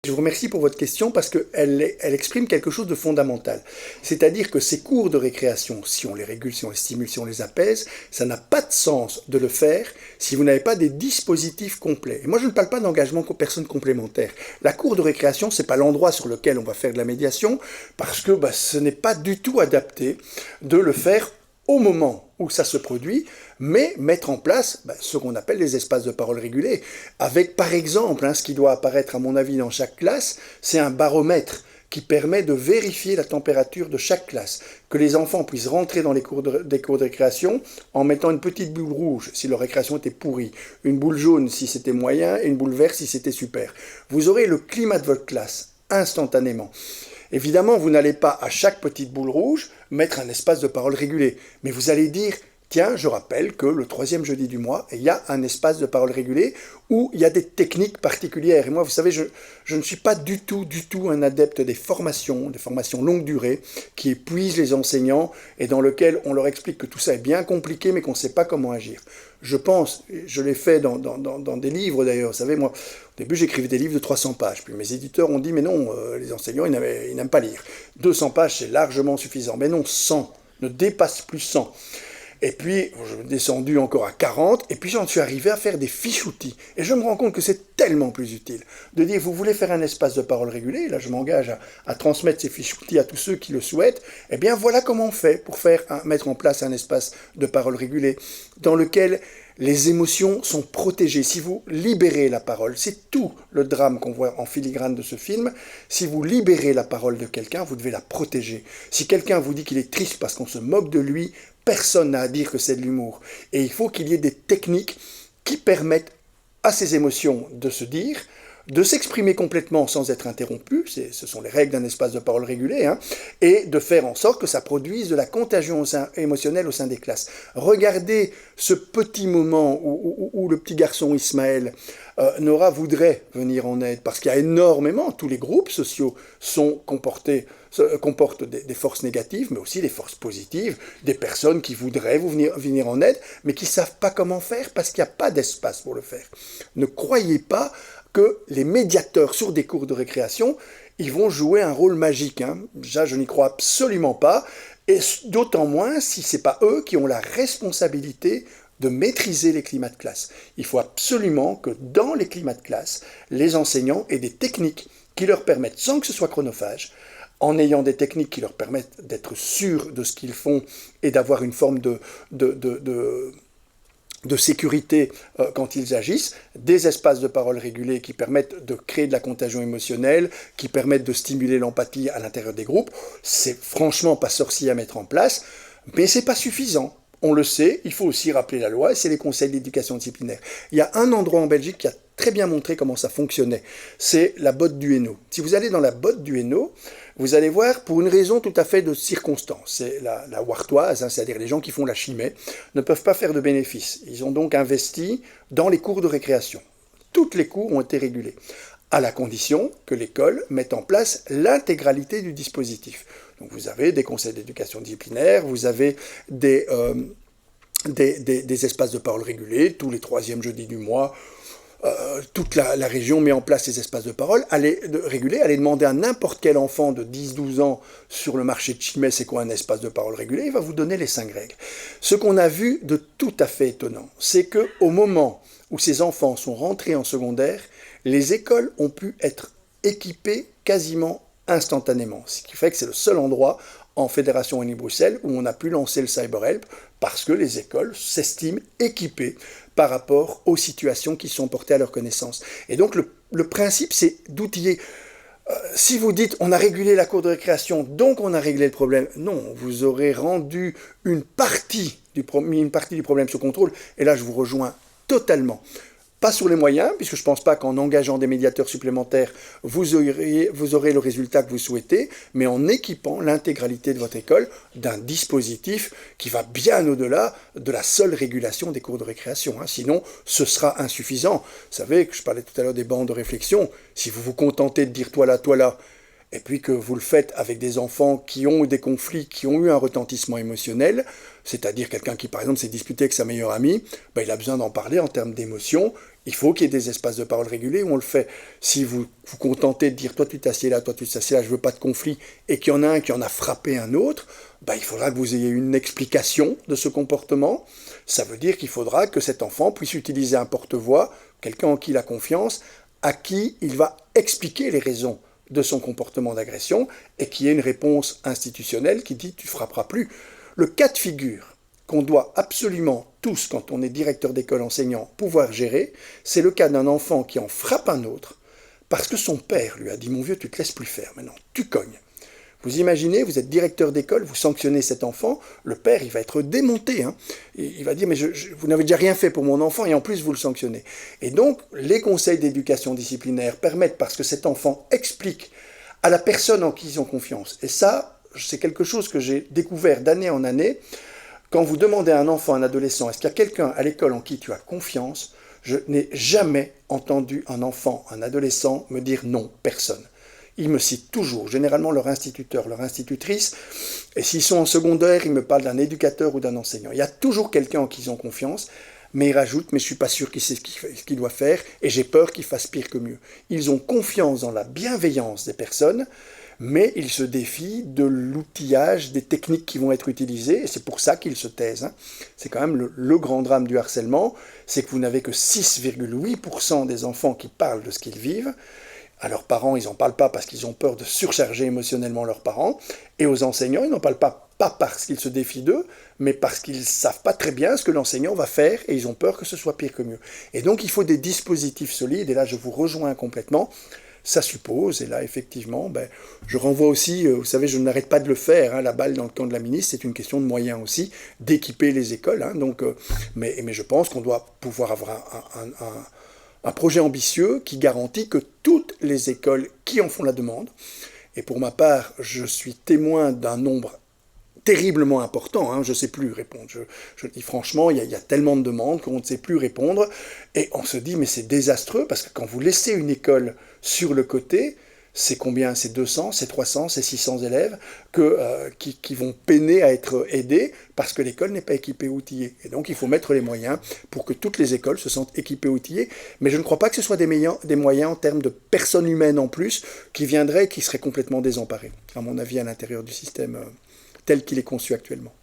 Je vous remercie pour votre question parce qu'elle exprime quelque chose de fondamental. C'est-à-dire que ces cours de récréation, si on les régule, si on les stimule, si on les apaise, ça n'a pas de sens de le faire si vous n'avez pas des dispositifs complets. Et moi, je ne parle pas d'engagement personne complémentaire. La cour de récréation, c'est pas l'endroit sur lequel on va faire de la médiation parce que ce n'est pas du tout adapté de le faire au moment où ça se produit, mais mettre en place ce qu'on appelle les espaces de parole régulés, avec par exemple, ce qui doit apparaître à mon avis dans chaque classe, c'est un baromètre qui permet de vérifier la température de chaque classe, que les enfants puissent rentrer dans des cours de récréation en mettant une petite boule rouge si leur récréation était pourrie, une boule jaune si c'était moyen et une boule verte si c'était super. Vous aurez le climat de votre classe instantanément. Évidemment, vous n'allez pas à chaque petite boule rouge mettre un espace de parole régulé, mais vous allez dire, tiens, je rappelle que le 3e jeudi du mois, il y a un espace de parole régulé où il y a des techniques particulières. Et moi, vous savez, je ne suis pas du tout un adepte des formations longue durée, qui épuisent les enseignants et dans lesquelles on leur explique que tout ça est bien compliqué, mais qu'on ne sait pas comment agir. Je pense, je l'ai fait dans des livres d'ailleurs, vous savez, moi, au début j'écrivais des livres de 300 pages, puis mes éditeurs ont dit, mais non, les enseignants, ils n'aiment pas lire. 200 pages, c'est largement suffisant, mais non, 100, ne dépasse plus 100. Et puis, je suis descendu encore à 40, et puis j'en suis arrivé à faire des fiches-outils. Et je me rends compte que c'est tellement plus utile de dire, vous voulez faire un espace de parole régulé, là je m'engage à transmettre ces fiches-outils à tous ceux qui le souhaitent, eh bien voilà comment on fait pour mettre en place un espace de parole régulé, dans lequel les émotions sont protégées. Si vous libérez la parole, c'est tout le drame qu'on voit en filigrane de ce film, si vous libérez la parole de quelqu'un, vous devez la protéger. Si quelqu'un vous dit qu'il est triste parce qu'on se moque de lui, personne n'a à dire que c'est de l'humour. Et il faut qu'il y ait des techniques qui permettent à ces émotions de se dire, de s'exprimer complètement sans être interrompu, ce sont les règles d'un espace de parole régulé, et de faire en sorte que ça produise de la contagion émotionnelle au sein des classes. Regardez ce petit moment où le petit garçon Ismaël, Nora voudrait venir en aide, parce qu'il y a énormément, tous les groupes sociaux comportent des forces négatives, mais aussi des forces positives, des personnes qui voudraient venir en aide, mais qui ne savent pas comment faire, parce qu'il n'y a pas d'espace pour le faire. Ne croyez pas que les médiateurs sur des cours de récréation, ils vont jouer un rôle magique. Déjà, je n'y crois absolument pas, et d'autant moins si ce n'est pas eux qui ont la responsabilité de maîtriser les climats de classe. Il faut absolument que dans les climats de classe, les enseignants aient des techniques qui leur permettent, sans que ce soit chronophage, en ayant des techniques qui leur permettent d'être sûrs de ce qu'ils font et d'avoir une forme de sécurité quand ils agissent, des espaces de parole régulés qui permettent de créer de la contagion émotionnelle, qui permettent de stimuler l'empathie à l'intérieur des groupes. C'est franchement pas sorcier à mettre en place, mais c'est pas suffisant. On le sait, il faut aussi rappeler la loi, et c'est les conseils d'éducation disciplinaire. Il y a un endroit en Belgique qui a très bien montré comment ça fonctionnait, c'est la botte du Hainaut. Si vous allez dans la botte du Hainaut, vous allez voir, pour une raison tout à fait de circonstance, c'est la Wartoise, c'est-à-dire les gens qui font la chimée, ne peuvent pas faire de bénéfices. Ils ont donc investi dans les cours de récréation. Toutes les cours ont été régulés, à la condition que l'école mette en place l'intégralité du dispositif. Donc vous avez des conseils d'éducation disciplinaire, vous avez des espaces de parole régulés, tous les 3e jeudis du mois, toute la région met en place ces espaces de parole, régulés, allez demander à n'importe quel enfant de 10-12 ans sur le marché de Chimay, c'est quoi un espace de parole régulé, il va vous donner les 5 règles. Ce qu'on a vu de tout à fait étonnant, c'est qu'au moment où ces enfants sont rentrés en secondaire, les écoles ont pu être équipées quasiment instantanément, ce qui fait que c'est le seul endroit en Fédération Wallonie-Bruxelles où on a pu lancer le CyberHelp parce que les écoles s'estiment équipées par rapport aux situations qui sont portées à leur connaissance. Et donc le principe, c'est d'outiller. Si vous dites on a régulé la cour de récréation, donc on a réglé le problème, non, vous aurez rendu une partie du problème sous contrôle, et là je vous rejoins totalement. Pas sur les moyens, puisque je ne pense pas qu'en engageant des médiateurs supplémentaires, vous aurez le résultat que vous souhaitez, mais en équipant l'intégralité de votre école d'un dispositif qui va bien au-delà de la seule régulation des cours de récréation. Sinon, ce sera insuffisant. Vous savez que je parlais tout à l'heure des bancs de réflexion. Si vous vous contentez de dire toi là, et puis que vous le faites avec des enfants qui ont eu des conflits, qui ont eu un retentissement émotionnel, c'est-à-dire quelqu'un qui, par exemple, s'est disputé avec sa meilleure amie, il a besoin d'en parler en termes d'émotion. Il faut qu'il y ait des espaces de parole régulés où on le fait. Si vous vous contentez de dire, toi tu t'assieds là, toi tu t'assieds là, je veux pas de conflit, et qu'il y en a un qui en a frappé un autre, il faudra que vous ayez une explication de ce comportement. Ça veut dire qu'il faudra que cet enfant puisse utiliser un porte-voix, quelqu'un en qui il a confiance, à qui il va expliquer les raisons de son comportement d'agression, et qu'il y ait une réponse institutionnelle qui dit tu frapperas plus. Le cas de figure qu'on doit absolument tous, quand on est directeur d'école enseignant, pouvoir gérer, c'est le cas d'un enfant qui en frappe un autre parce que son père lui a dit « Mon vieux, tu te laisses plus faire, maintenant, tu cognes ». Vous imaginez, vous êtes directeur d'école, vous sanctionnez cet enfant, le père, il va être démonté. Il va dire « Mais vous n'avez déjà rien fait pour mon enfant et en plus vous le sanctionnez ». Et donc, les conseils d'éducation disciplinaire permettent, parce que cet enfant explique à la personne en qui ils ont confiance. Et ça, c'est quelque chose que j'ai découvert d'année en année. Quand vous demandez à un enfant, un adolescent, est-ce qu'il y a quelqu'un à l'école en qui tu as confiance, je n'ai jamais entendu un enfant, un adolescent me dire non, personne. Ils me citent toujours, généralement leur instituteur, leur institutrice, et s'ils sont en secondaire, ils me parlent d'un éducateur ou d'un enseignant. Il y a toujours quelqu'un en qui ils ont confiance, mais ils rajoutent, mais je ne suis pas sûr qu'il sait ce qu'il doit faire, et j'ai peur qu'il fasse pire que mieux. Ils ont confiance dans la bienveillance des personnes, mais ils se défient de l'outillage, des techniques qui vont être utilisées, et c'est pour ça qu'ils se taisent. C'est quand même le grand drame du harcèlement, c'est que vous n'avez que 6,8% des enfants qui parlent de ce qu'ils vivent. À leurs parents, ils n'en parlent pas parce qu'ils ont peur de surcharger émotionnellement leurs parents, et aux enseignants, ils n'en parlent pas parce qu'ils se défient d'eux, mais parce qu'ils ne savent pas très bien ce que l'enseignant va faire, et ils ont peur que ce soit pire que mieux. Et donc il faut des dispositifs solides, et là je vous rejoins complètement. Ça suppose, et là effectivement, je renvoie aussi, vous savez, je n'arrête pas de le faire, la balle dans le camp de la ministre, c'est une question de moyens aussi, d'équiper les écoles. Mais je pense qu'on doit pouvoir avoir un projet ambitieux qui garantit que toutes les écoles qui en font la demande, et pour ma part, je suis témoin d'un nombre terriblement important, je ne sais plus répondre. Je dis franchement, il y a tellement de demandes qu'on ne sait plus répondre, et on se dit, mais c'est désastreux, parce que quand vous laissez une école sur le côté, c'est combien? C'est 200, c'est 300, c'est 600 élèves qui vont peiner à être aidés parce que l'école n'est pas équipée outillée. Et donc il faut mettre les moyens pour que toutes les écoles se sentent équipées outillées. Mais je ne crois pas que ce soit des moyens en termes de personnes humaines en plus qui viendraient et qui seraient complètement désemparées, à mon avis, à l'intérieur du système tel qu'il est conçu actuellement.